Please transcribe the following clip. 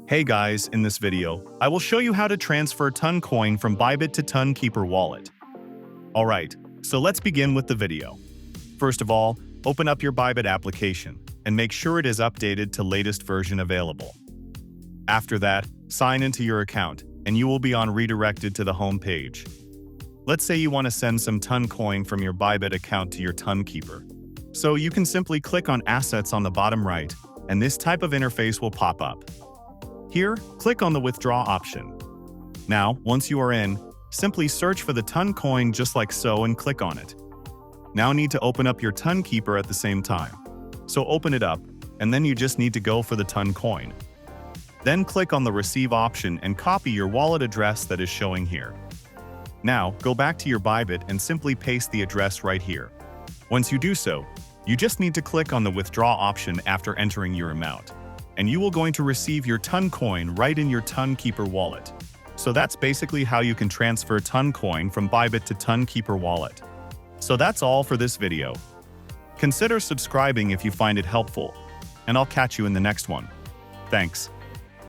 Hey guys, in this video, I will show you how to transfer Toncoin from Bybit to Tonkeeper Wallet. Alright, so let's begin with the video. First of all, open up your Bybit application and make sure it is updated to latest version available. After that, sign into your account and you will be redirected to the home page. Let's say you want to send some Toncoin from your Bybit account to your Tonkeeper. So you can simply click on Assets on the bottom right, and this type of interface will pop up. Here, click on the Withdraw option. Now, once you are in, simply search for the Toncoin just like so and click on it. Now need to open up your Tonkeeper at the same time. So open it up, and then you just need to go for the Toncoin. Then click on the Receive option and copy your wallet address that is showing here. Now, go back to your Bybit and simply paste the address right here. Once you do so, you just need to click on the Withdraw option after entering your amount, and you will going to receive your Toncoin right in your Tonkeeper wallet. So that's basically how you can transfer Toncoin from Bybit to Tonkeeper wallet. So that's all for this video. Consider subscribing if you find it helpful, and I'll catch you in the next one. Thanks.